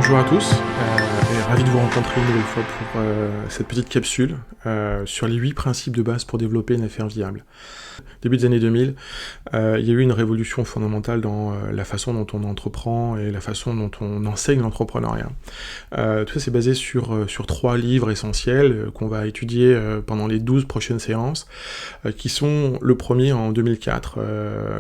Bonjour à tous, et ravi de vous rencontrer une nouvelle fois pour cette petite capsule sur les 8 principes de base pour développer une affaire viable. Début des années 2000, il y a eu une révolution fondamentale dans la façon dont on entreprend et la façon dont on enseigne l'entrepreneuriat. Tout ça c'est basé sur 3 livres essentiels qu'on va étudier pendant les 12 prochaines séances, qui sont le premier en 2004,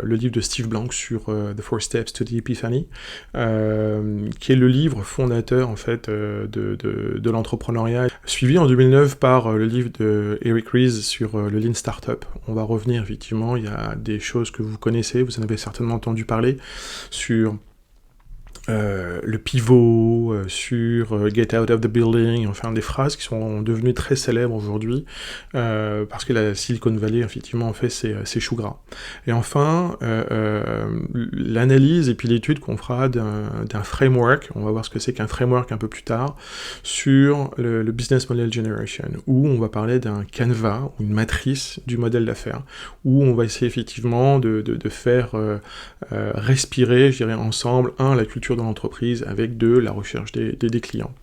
le livre de Steve Blank sur The 4 Steps to the Epiphany, qui est le livre fondateur en fait de l'entrepreneuriat, suivi en 2009 par le livre de Eric Ries sur le Lean Startup. On va revenir effectivement, il y a des choses que vous connaissez, vous en avez certainement entendu parler, sur le pivot, sur Get Out of the Building, enfin des phrases qui sont devenues très célèbres aujourd'hui, parce que la Silicon Valley, effectivement, en fait ses choux gras. Et enfin, l'analyse et puis l'étude qu'on fera d'un framework, on va voir ce que c'est qu'un framework un peu plus tard, sur le Business Model Generation, où on va parler d'un canevas, ou une matrice du modèle d'affaires, où on va essayer effectivement de faire respirer, je dirais, ensemble, la culture de l'entreprise, avec la recherche des clients.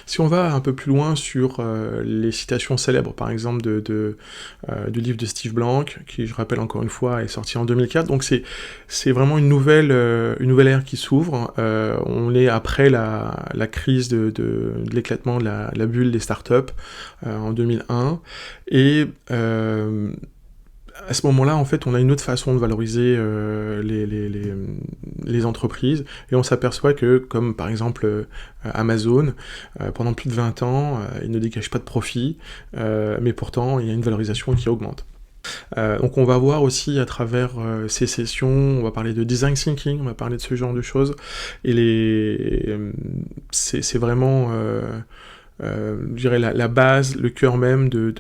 Si on va un peu plus loin sur les citations célèbres, par exemple du livre de Steve Blank, qui, je rappelle encore une fois, est sorti en 2004, donc c'est vraiment une nouvelle ère qui s'ouvre. On est après la crise de l'éclatement de la bulle des startups en 2001, et à ce moment-là, en fait, on a une autre façon de valoriser les entreprises, et on s'aperçoit que, comme par exemple Amazon, pendant plus de 20 ans, il ne dégage pas de profit, mais pourtant, il y a une valorisation qui augmente. Donc on va voir aussi à travers ces sessions, on va parler de design thinking, on va parler de ce genre de choses, et c'est vraiment, je dirais, la base, le cœur même de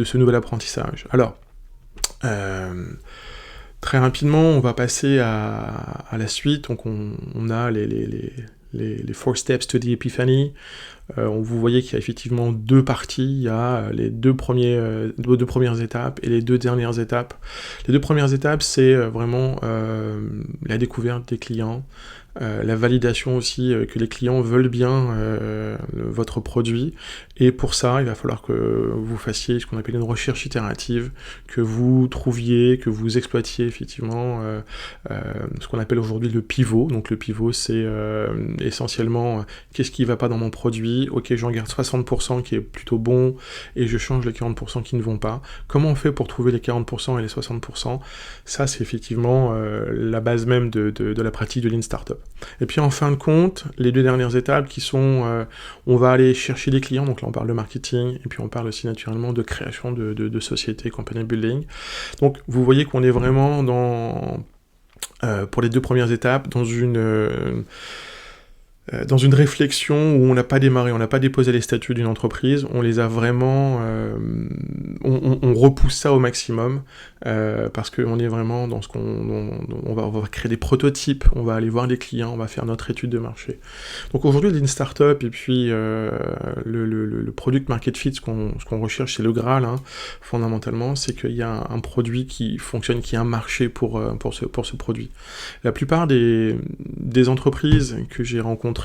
ce nouvel apprentissage. Alors, très rapidement, on va passer à la suite. Donc on a les 4 Steps to the Epiphany. Vous voyez qu'il y a effectivement 2 parties. Il y a les deux premières étapes et les 2 dernières étapes. Les 2 premières étapes, c'est vraiment la découverte des clients, la validation aussi que les clients veulent bien votre produit, et pour ça il va falloir que vous fassiez ce qu'on appelle une recherche itérative, que vous trouviez, que vous exploitiez effectivement ce qu'on appelle aujourd'hui le pivot. Donc le pivot, c'est essentiellement qu'est-ce qui va pas dans mon produit, ok, j'en garde 60% qui est plutôt bon et je change les 40% qui ne vont pas. Comment on fait pour trouver les 40% et les 60%? Ça, c'est effectivement la base même de la pratique de Lean Startup. Et puis en fin de compte, les 2 dernières étapes qui sont, on va aller chercher des clients, donc là on parle de marketing, et puis on parle aussi naturellement de création de sociétés, company building. Donc vous voyez qu'on est vraiment pour les 2 premières étapes, dans une réflexion où on n'a pas démarré, on n'a pas déposé les statuts d'une entreprise, on les a vraiment, on repousse ça au maximum, parce qu'on est vraiment dans ce on va créer des prototypes, on va aller voir les clients, on va faire notre étude de marché. Donc aujourd'hui, Lean Startup et puis le Product Market Fit, ce qu'on recherche, c'est le Graal, hein, fondamentalement, c'est qu'il y a un produit qui fonctionne, qui a un marché pour ce produit. La plupart des entreprises que j'ai rencontrées,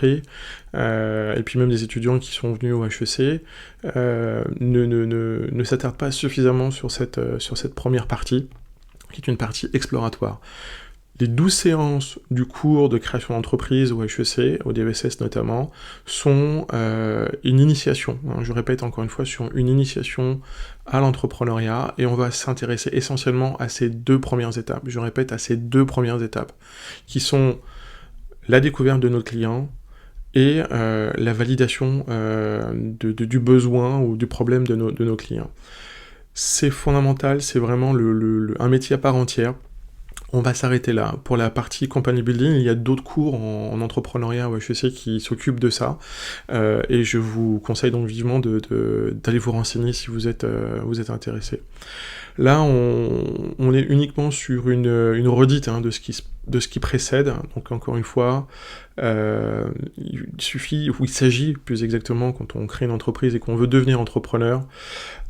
et puis même des étudiants qui sont venus au HEC, ne s'attardent pas suffisamment sur cette première partie, qui est une partie exploratoire. Les 12 séances du cours de création d'entreprise au HEC, au DESS notamment, sont une initiation, hein, je répète encore une fois, sur une initiation à l'entrepreneuriat, et on va s'intéresser essentiellement à ces 2 premières étapes. Je répète, à ces 2 premières étapes, qui sont la découverte de nos clients, et la validation du besoin ou du problème de nos clients. C'est fondamental, c'est vraiment un métier à part entière. On va s'arrêter là. Pour la partie company building, il y a d'autres cours en entrepreneuriat au HEC qui s'occupent de ça, et je vous conseille donc vivement d'aller vous renseigner si vous êtes intéressé. Là, on est uniquement sur une redite, hein, de ce qui précède. Donc encore une fois, il s'agit plus exactement, quand on crée une entreprise et qu'on veut devenir entrepreneur,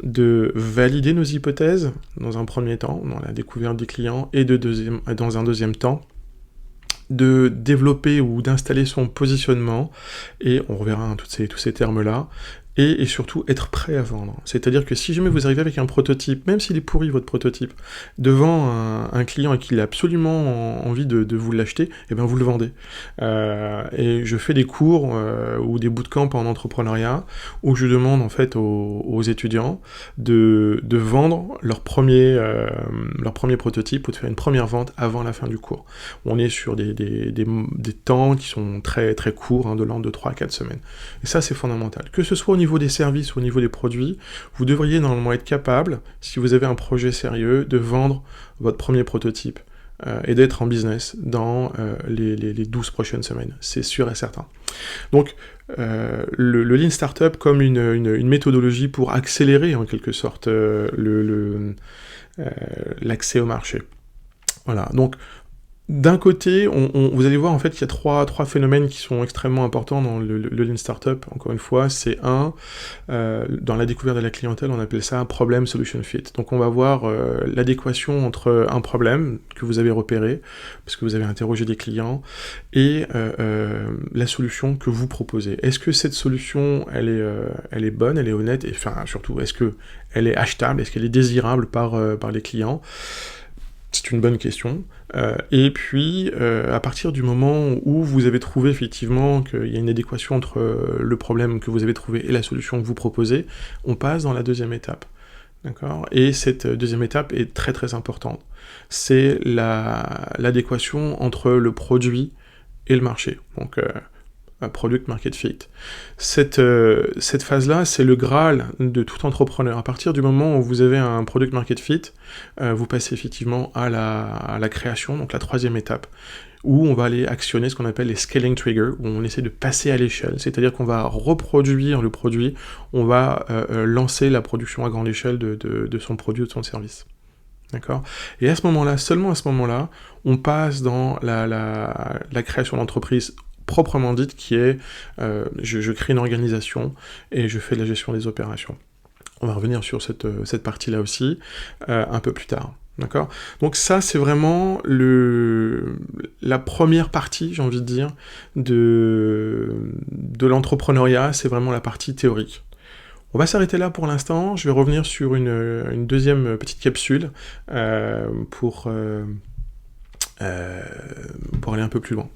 de valider nos hypothèses dans un premier temps, dans la découverte des clients, et dans un deuxième temps, de développer ou d'installer son positionnement, et on reverra tous ces termes-là, et surtout être prêt à vendre. C'est-à-dire que si jamais vous arrivez avec un prototype, même s'il est pourri votre prototype, devant un client et qu'il a absolument envie de vous l'acheter, et bien vous le vendez. Et je fais des cours ou des bootcamps en entrepreneuriat où je demande en fait aux étudiants de vendre leur premier prototype ou de faire une première vente avant la fin du cours. On est sur des temps qui sont très, très courts, hein, de l'ordre de 3 à 4 semaines. Et ça, c'est fondamental. Que ce soit au niveau des services ou au niveau des produits, vous devriez normalement être capable, si vous avez un projet sérieux, de vendre votre premier prototype et d'être en business dans les 12 prochaines semaines. C'est sûr et certain. Donc, le Lean Startup comme une méthodologie pour accélérer en quelque sorte l'accès au marché. Voilà, donc d'un côté, vous allez voir en fait qu'il y a trois phénomènes qui sont extrêmement importants dans le Lean Startup. Encore une fois, c'est dans la découverte de la clientèle, on appelle ça Problem Solution Fit. Donc on va voir l'adéquation entre un problème que vous avez repéré, parce que vous avez interrogé des clients, et la solution que vous proposez. Est-ce que cette solution, elle est bonne, elle est honnête, et enfin surtout, est-ce qu'elle est achetable, est-ce qu'elle est désirable par les clients ? C'est une bonne question. Et puis, à partir du moment où vous avez trouvé effectivement qu'il y a une adéquation entre le problème que vous avez trouvé et la solution que vous proposez, on passe dans la deuxième étape. D'accord ? Et cette deuxième étape est très très importante. C'est l'adéquation entre le produit et le marché. Donc, Product Market Fit. Cette phase-là, c'est le Graal de tout entrepreneur. À partir du moment où vous avez un Product Market Fit, vous passez effectivement à la création, donc la troisième étape, où on va aller actionner ce qu'on appelle les scaling triggers, où on essaie de passer à l'échelle, c'est-à-dire qu'on va reproduire le produit, on va lancer la production à grande échelle de son produit ou de son service. D'accord ? Et à ce moment-là, seulement à ce moment-là, on passe dans la création d'entreprise proprement dite, qui est je crée une organisation et je fais de la gestion des opérations. On va revenir sur cette partie-là aussi un peu plus tard. D'accord ? Donc ça, c'est vraiment la première partie, j'ai envie de dire, de l'entrepreneuriat, c'est vraiment la partie théorique. On va s'arrêter là pour l'instant, je vais revenir sur une deuxième petite capsule pour aller un peu plus loin.